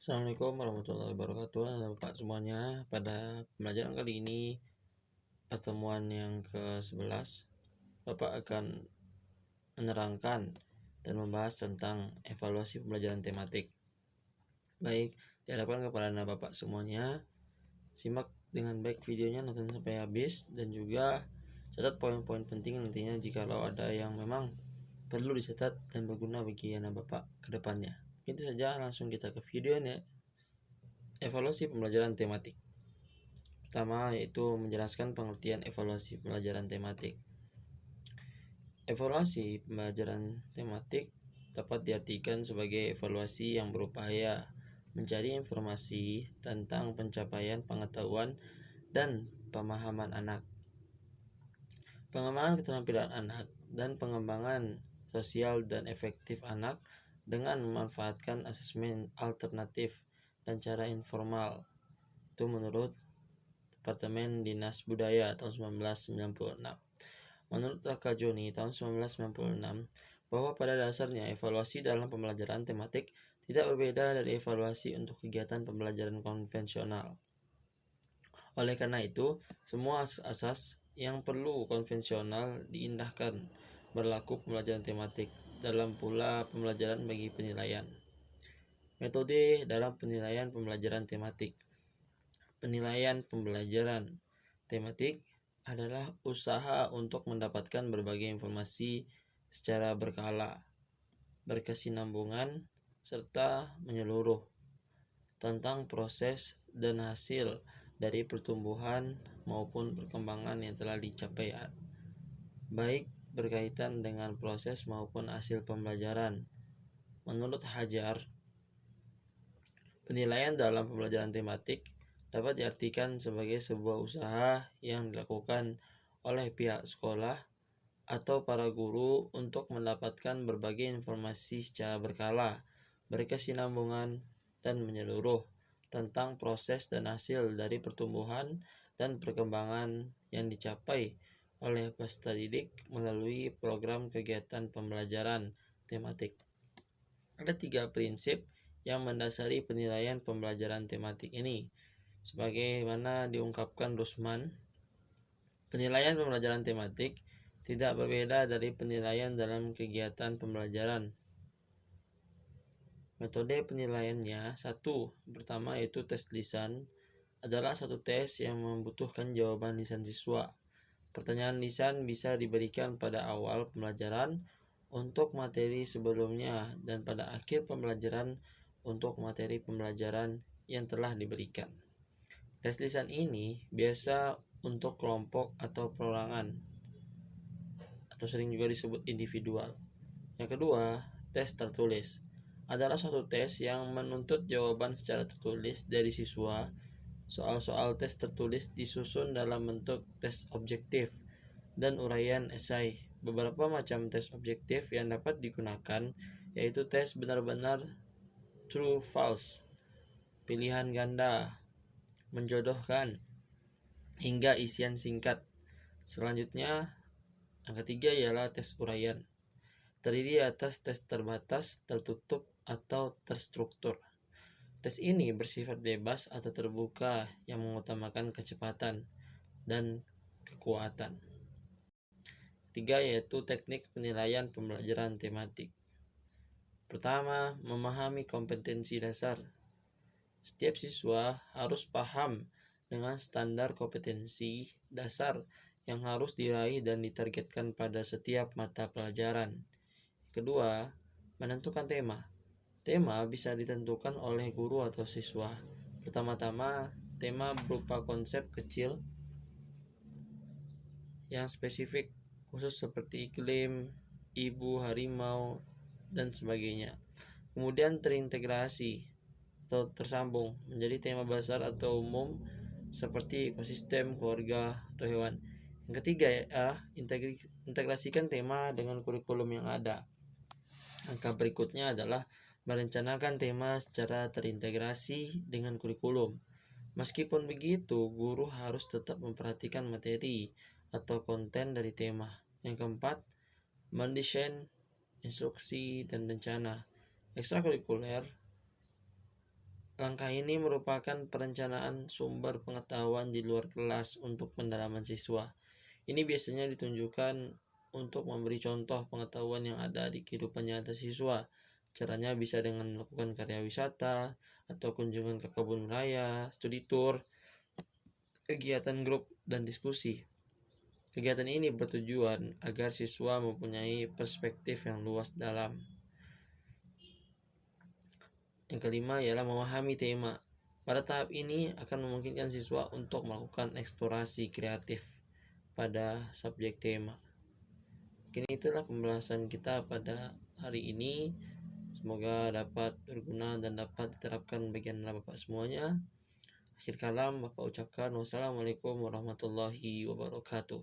Assalamualaikum warahmatullahi wabarakatuh. Halo Bapak semuanya. Pada pembelajaran kali ini, pertemuan yang ke-11, Bapak akan menerangkan dan membahas tentang evaluasi pembelajaran tematik. Baik, diharapkan kepada Bapak semuanya simak dengan baik videonya, nonton sampai habis, dan juga catat poin-poin penting nantinya jikalau ada yang memang perlu dicatat dan berguna bagi anak Bapak ke depannya. Itu saja, langsung kita ke videonya. Evaluasi pembelajaran tematik. Pertama yaitu menjelaskan pengertian evaluasi pembelajaran tematik. Evaluasi pembelajaran tematik dapat diartikan sebagai evaluasi yang berupaya mencari informasi tentang pencapaian pengetahuan dan pemahaman anak, pengembangan keterampilan anak, dan pengembangan sosial dan efektif anak dengan memanfaatkan asesmen alternatif dan cara informal. Itu menurut Departemen Dinas Budaya tahun 1996. Menurut Joni tahun 1996, bahwa pada dasarnya evaluasi dalam pembelajaran tematik tidak berbeda dari evaluasi untuk kegiatan pembelajaran konvensional. Oleh karena itu, semua asas yang perlu konvensional diindahkan berlaku pembelajaran tematik, dalam pula pembelajaran bagi penilaian. Metode dalam penilaian pembelajaran tematik. Penilaian pembelajaran tematik adalah usaha untuk mendapatkan berbagai informasi secara berkala, berkesinambungan, serta menyeluruh tentang proses dan hasil dari pertumbuhan maupun perkembangan yang telah dicapai, baik berkaitan dengan proses maupun hasil pembelajaran. Menurut Hajar, penilaian dalam pembelajaran tematik dapat diartikan sebagai sebuah usaha yang dilakukan oleh pihak sekolah atau para guru untuk mendapatkan berbagai informasi secara berkala, berkesinambungan, dan menyeluruh tentang proses dan hasil dari pertumbuhan dan perkembangan yang dicapai oleh peserta didik melalui program kegiatan pembelajaran tematik. Ada 3 prinsip yang mendasari penilaian pembelajaran tematik ini. Sebagaimana diungkapkan Rusman, penilaian pembelajaran tematik tidak berbeda dari penilaian dalam kegiatan pembelajaran. Metode penilaiannya, pertama yaitu tes lisan, adalah satu tes yang membutuhkan jawaban lisan siswa. Pertanyaan lisan bisa diberikan pada awal pembelajaran untuk materi sebelumnya dan pada akhir pembelajaran untuk materi pembelajaran yang telah diberikan. Tes lisan ini biasa untuk kelompok atau perorangan, atau sering juga disebut individual. Yang kedua, tes tertulis adalah suatu tes yang menuntut jawaban secara tertulis dari siswa. Soal-soal tes tertulis disusun dalam bentuk tes objektif dan uraian esai. Beberapa macam tes objektif yang dapat digunakan yaitu tes benar-benar true false, pilihan ganda, menjodohkan, hingga isian singkat. Selanjutnya, yang ketiga ialah tes uraian. Terdiri atas tes terbatas, tertutup, atau terstruktur. Tes ini bersifat bebas atau terbuka yang mengutamakan kecepatan dan kekuatan. Ketiga yaitu teknik penilaian pembelajaran tematik. Pertama, memahami kompetensi dasar. Setiap siswa harus paham dengan standar kompetensi dasar yang harus diraih dan ditargetkan pada setiap mata pelajaran. Kedua, menentukan tema. Tema bisa ditentukan oleh guru atau siswa. Pertama-tama, tema berupa konsep kecil yang spesifik, khusus seperti iklim, ibu, harimau, dan sebagainya. Kemudian terintegrasi atau tersambung menjadi tema besar atau umum seperti ekosistem, keluarga, atau hewan. Yang ketiga integrasikan tema dengan kurikulum yang ada. Langkah berikutnya adalah merencanakan tema secara terintegrasi dengan kurikulum. Meskipun begitu, guru harus tetap memperhatikan materi atau konten dari tema. Yang keempat, mendesain instruksi dan rencana ekstrakurikuler Langkah ini merupakan perencanaan sumber pengetahuan di luar kelas untuk pendalaman siswa. Ini biasanya ditunjukkan untuk memberi contoh pengetahuan yang ada di kehidupan nyata siswa. Caranya bisa dengan melakukan karya wisata atau kunjungan ke kebun raya, studi tour, kegiatan grup, dan diskusi. Kegiatan ini bertujuan agar siswa mempunyai perspektif yang luas dalam. Yang kelima ialah memahami tema. Pada tahap ini akan memungkinkan siswa untuk melakukan eksplorasi kreatif pada subjek tema. Mungkin itulah pembahasan kita pada hari ini. Semoga dapat berguna dan dapat diterapkan bagi anak Bapak semuanya. Akhir kalam, Bapak ucapkan wassalamualaikum warahmatullahi wabarakatuh.